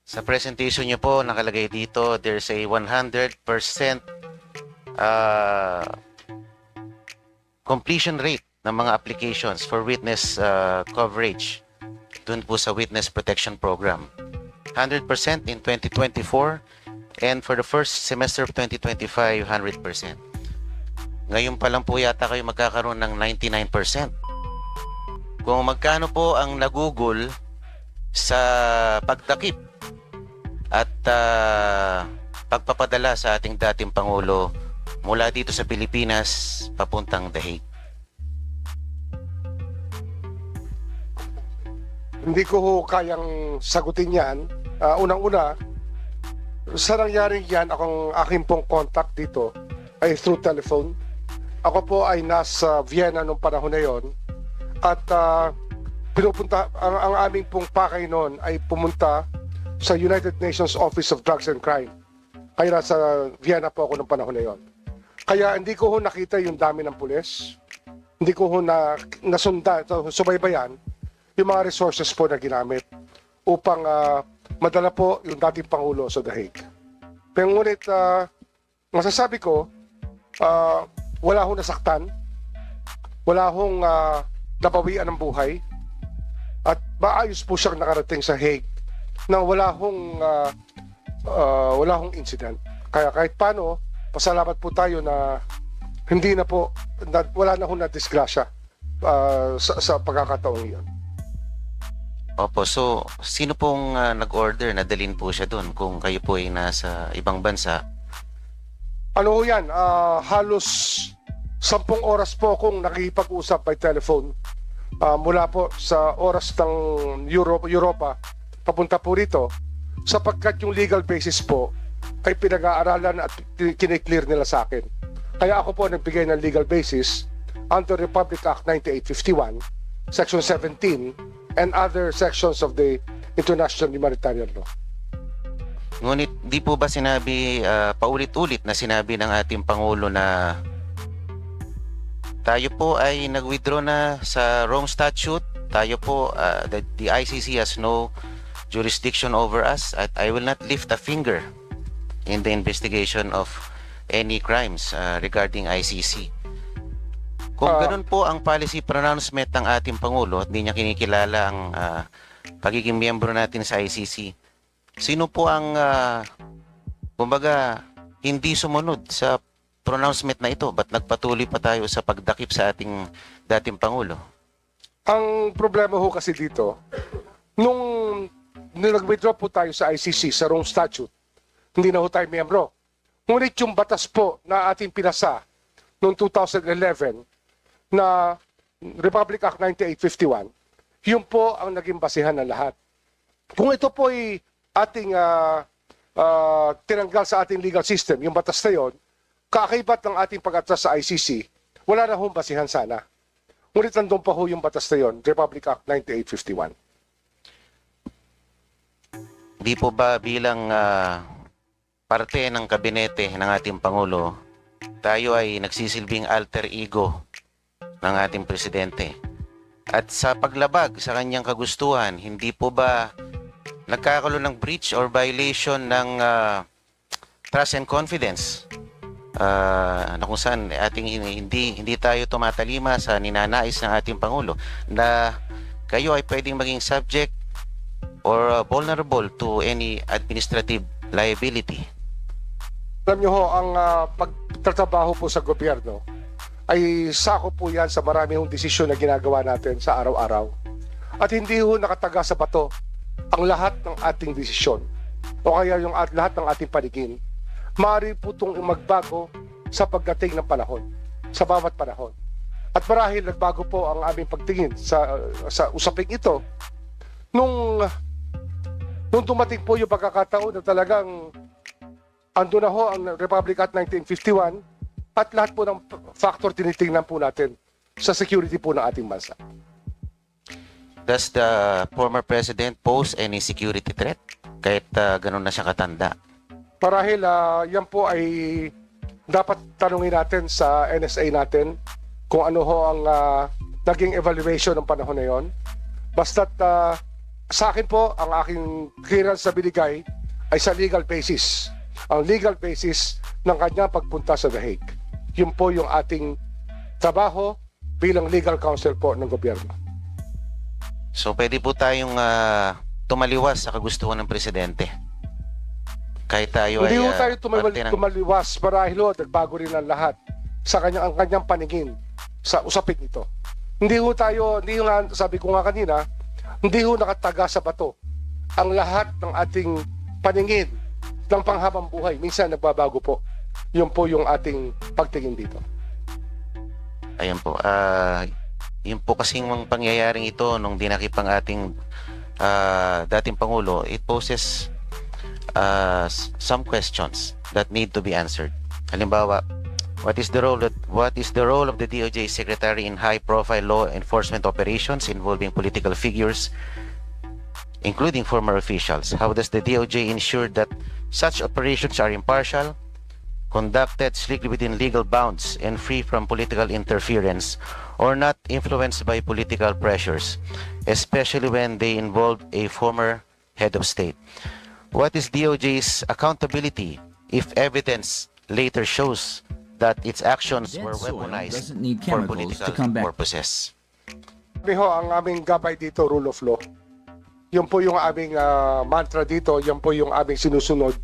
Sa presentation niyo po, nakalagay dito, there's a 100% uh, completion rate ng mga applications for witness coverage dun po sa Witness Protection Program. 100% in 2024 and for the first semester of 2025, 100%. Ngayon pa lang po yata kayo magkakaroon ng 99%. Kung magkano po ang nagugol sa pagtakip at pagpapadala sa ating dating Pangulo mula dito sa Pilipinas papuntang The Hague. Hindi ko ho kayang sagutin yan. Unang-una, sa nangyaring yan, aking pong contact dito ay through telephone. Ako po ay nasa Vienna nung panahon na yon. At pinupunta, ang aming pong pakay noon ay pumunta sa United Nations Office of Drugs and Crime. Kaya nasa Vienna po ako nung panahon na yon. Kaya hindi ko ho nakita yung dami ng pulis. Hindi ko ho subaybayan yung mga resources po na ginamit upang madala po yung dating Pangulo sa The Hague. Pero ngunit masasabi ko, wala hong nasaktan, wala hong napawian ng buhay, at maayos po siyang nakarating sa Hague nang wala hong incident. Kaya kahit paano, pasalamat po tayo na hindi na po, wala na hong na-disgrasya sa pagkakataong iyon. Opo, so sino pong nag-order na dalhin po siya doon kung kayo po ay nasa ibang bansa? Ano ho yan? Halos 10 oras po akong nakikipag-usap by telephone mula po sa oras ng Europa papunta po rito, sapagkat yung legal basis po ay pinag-aaralan at kiniklear nila sa akin. Kaya ako po nagbigay ng legal basis under Republic Act 9851, Section 17, and other sections of the International Humanitarian Law. Ngunit di po ba sinabi, paulit-ulit na sinabi ng ating Pangulo na tayo po ay nag-withdraw na sa Rome Statute, tayo po, the ICC has no jurisdiction over us at I will not lift a finger in the investigation of any crimes regarding ICC. Kung ganun po ang policy pronouncement ng ating Pangulo at di niya kinikilala ang pagiging miyembro natin sa ICC, sino po ang kumbaga hindi sumunod sa pronouncement na ito? Ba't nagpatuloy pa tayo sa pagdakip sa ating dating Pangulo? Ang problema ho kasi dito, nung nag-withdraw po tayo sa ICC, sa Rome Statute, hindi na ho tayo miyembro. Ngunit yung batas po na ating pinasa noong 2011 na Republic Act 9851, yun po ang naging basihan ng lahat. Kung ito po ay ating tinanggal sa ating legal system, yung batas na yun, kaakibat ng ating pag-atras sa ICC, wala na hong basihan sana. Ngunit nandun pa ho yung batas na yun, Republic Act 9851. Di po ba bilang parte ng kabinete ng ating Pangulo, tayo ay nagsisilbing alter ego ng ating presidente? At sa paglabag sa kanyang kagustuhan, hindi po ba nagkakaroon ng breach or violation ng trust and confidence na kung saan ating hindi tayo tumatalima sa ninanais ng ating Pangulo na kayo ay pwedeng maging subject or vulnerable to any administrative liability? Alam nyo ho, ang pagtatrabaho po sa gobyerno ay sako po yan sa marami hong desisyon na ginagawa natin sa araw-araw. At hindi ho nakataga sa bato ang lahat ng ating desisyon o kaya yung lahat ng ating paningin. Maaari po itong magbago sa pagdating ng panahon, sa bawat panahon. At marahil nagbago po ang aming pagtingin sa usaping ito nung dumating po yung pagkakataon na talagang ando na ho ang Republic Act 1951 at lahat po ng factor tinitingnan po natin sa security po ng ating bansa. Does the former president pose any security threat kahit ganun na siya katanda? Marahil yan po ay dapat tanungin natin sa NSA natin kung ano ho ang naging evaluation ng panahon na yon. Basta't sa akin po, ang aking clearance na binigay ay sa legal basis. Ang legal basis ng kanyang pagpunta sa The Hague. Yun po yung ating trabaho bilang legal counsel po ng gobyerno. So pwede po tayong tumaliwas sa kagustuhan ng presidente. Kahit tayo Hindi ay ho tayo parte ng... tumaliwas marahil ho, nagbago rin ang lahat sa ang kanyang paningin sa usapin ito. Hindi ho nga, sabi ko nga kanina, hindi ho nakataga sa bato ang lahat ng ating paningin ng panghabang buhay. Minsan nagbabago po. Yun po yung ating pagtingin dito. Ayan po. Yung po kasing mga pangyayaring ito nung dinakip ang ating dating Pangulo, it poses some questions that need to be answered. Halimbawa, what is the role of the DOJ Secretary in high-profile law enforcement operations involving political figures, including former officials? How does the DOJ ensure that such operations are impartial, conducted strictly within legal bounds, and free from political interference, or not influenced by political pressures, especially when they involve a former head of state? What is DOJ's accountability if evidence later shows that its actions Dead were soil weaponized doesn't need for chemicals political to come back. purposes? Kami ho, ang aming gabay dito, rule of law. Yun po yung aming mantra dito, yan po yung aming sinusunod.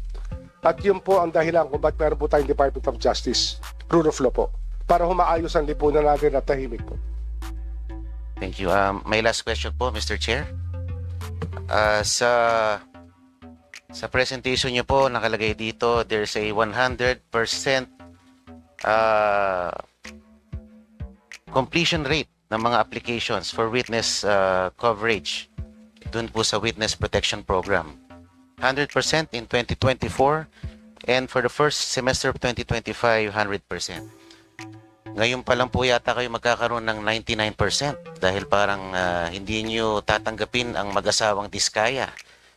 At yun po ang dahilan kung ba't meron po tayong Department of Justice, rule of law po, para humaayos ang lipunan natin at tahimik po. Thank you. My last question po, Mr. Chair. Sa presentation niyo po, nakalagay dito, there's a 100% completion rate ng mga applications for witness coverage dun po sa Witness Protection Program. 100% in 2024, and for the first semester of 2025, 100%. Ngayon pa lang po yata kayo magkakaroon ng 99% dahil parang hindi nyo tatanggapin ang mag-asawang diskaya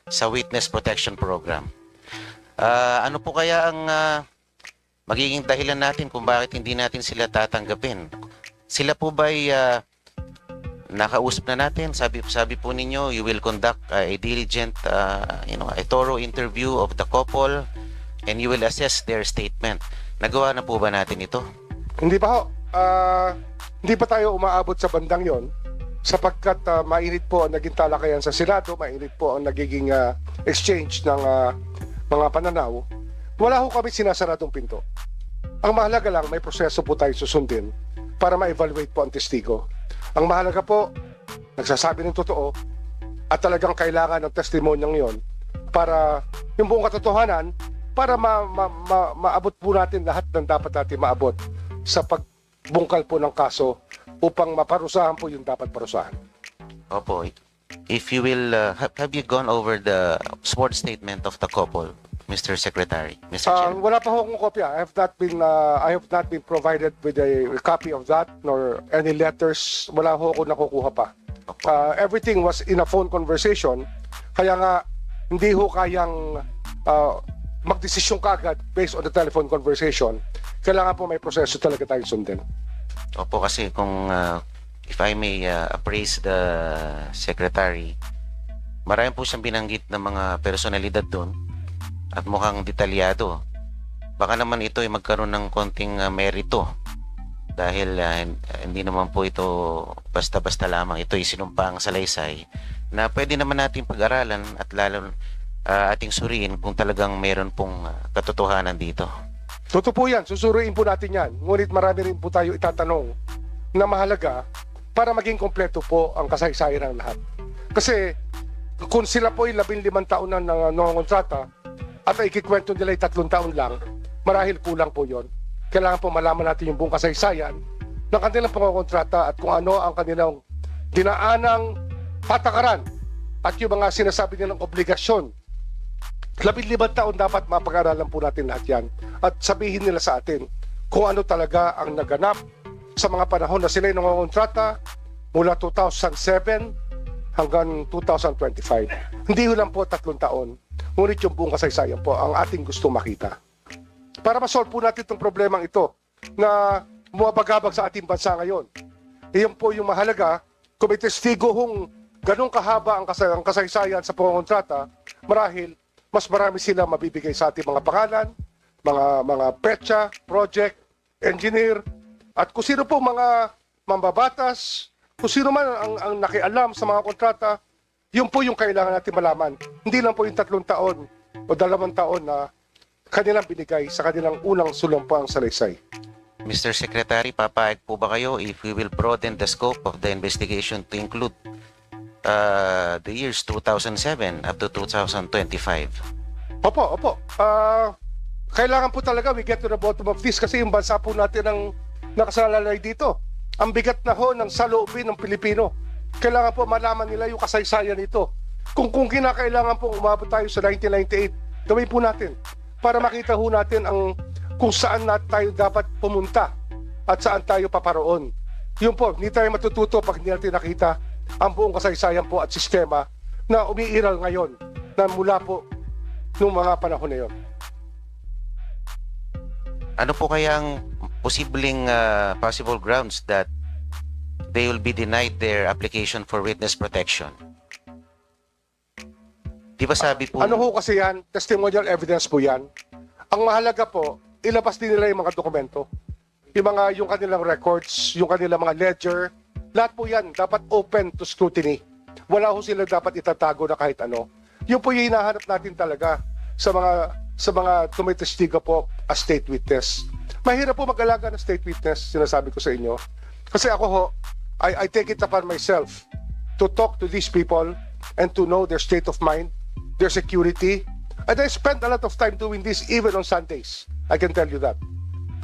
sa Witness Protection Program. Ano po kaya ang magiging dahilan natin kung bakit hindi natin sila tatanggapin? Sila po ba'y nakausap na natin? Sabi po ninyo, you will conduct a diligent, a thorough interview of the couple and you will assess their statement. Nagawa na po ba natin ito? Hindi pa ho. Hindi pa tayo umaabot sa bandang yon sapagkat mainit po ang naging talakayan sa Senado, mainit po ang nagiging exchange ng mga pananaw. Wala ho kami sinasaradong pinto. Ang mahalaga lang, may proseso po tayo susundin para ma-evaluate po ang testigo. Ang mahalaga po, nagsasabi ng totoo at talagang kailangan ng testimonyang yon para yung buong katotohanan, para maabot po natin lahat ng dapat natin maabot sa pagbungkal po ng kaso upang maparusahan po yung dapat parusahan. Opo. If you will, have you gone over the sworn statement of the couple, Mr. Secretary? Mr. Chair? Wala pa ho akong kopya. I have not been provided with a copy of that nor any letters. Wala ho ako nakukuha pa. Everything was in a phone conversation. Kaya nga, hindi ho kayang magdesisyon kaagad based on the telephone conversation. Kailangan po may proseso talaga tayong sundin. Opo, kasi kung if I may appraise the Secretary, marami po siyang binanggit ng mga personalidad doon at mukhang detalyado. Baka naman ito ay magkaroon ng konting merito dahil hindi naman po ito basta-basta lamang. Ito ay sinumpaang salaysay na pwede naman natin pag-aralan at lalo ating suriin kung talagang meron pong katotohanan dito. Totoo po yan, susuruin po natin yan. Ngunit marami rin po tayo itatanong na mahalaga para maging kompleto po ang kasaysayan ng lahat. Kasi kung sila po ay 15 taon na nangongontrata at ay ikikwento nila ay 3 taon lang, marahil kulang po yon. Kailangan po malaman natin yung buong kasaysayan ng kanilang pangongontrata at kung ano ang kanilang dinaanang patakaran at yung mga sinasabi nilang obligasyon. 15 taon dapat mapag-aralan po natin lahat yan at sabihin nila sa atin kung ano talaga ang naganap sa mga panahon na sila ay nangongontrata mula 2007 hanggang 2025. Hindi lang po 3 taon, ngunit yung buong kasaysayan po ang ating gusto makita. Para ma-solve po natin itong problemang ito na bumabagabag sa ating bansa ngayon. Iyon po yung mahalaga kung may testigo hong ganun kahaba ang kasaysayan sa pangontrata, marahil mas marami sila mabibigay sa ating mga pangalan, mga petsa, project, engineer, at kung sino po mga mambabatas, kung sino man ang nakialam sa mga kontrata, yun po yung kailangan natin malaman. Hindi lang po yung 3 taon o 2 taon na kanilang binigay sa kanilang unang sulumpang salaysay. Mr. Secretary, papayag po ba kayo if we will broaden the scope of the investigation to include the years 2007 up to 2025? Opo. Kailangan po talaga we get to the bottom of this kasi yung bansa po natin ang nakasalalay dito. Ang bigat na ho ng saloobin ng Pilipino. Kailangan po malaman nila yung kasaysayan nito. Kung kinakailangan po umabot tayo sa 1998, gawin po natin para makita ho natin kung saan tayo dapat pumunta at saan tayo paparoon. Yun po, hindi tayo matututo pag hindi natin nakita ang buong kasaysayan po at sistema na umiiral ngayon na mula po nung mga panahon na yun. Ano po kaya ang posibleng possible grounds that they will be denied their application for witness protection? Di ba sabi po... Ano ho kasi yan? Testimonial evidence po yan. Ang mahalaga po, ilabas din nila yung mga dokumento. Yung kanilang records, yung kanilang mga ledger. Lahat po yan dapat open to scrutiny. Wala ho sila dapat itatago na kahit ano. Yun po yung hinahanap natin talaga sa mga tumitestigo po as state witness. Mahirap po mag-alaga ng state witness, sinasabi ko sa inyo. Kasi ako ho, I take it upon myself to talk to these people and to know their state of mind, their security. And I spend a lot of time doing this even on Sundays. I can tell you that.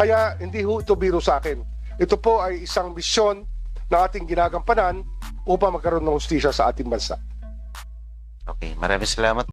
Kaya hindi ho ito biro sa akin. Ito po ay isang misyon na ating ginagampanan upang magkaroon ng hustisya sa ating bansa. Okay, maraming salamat.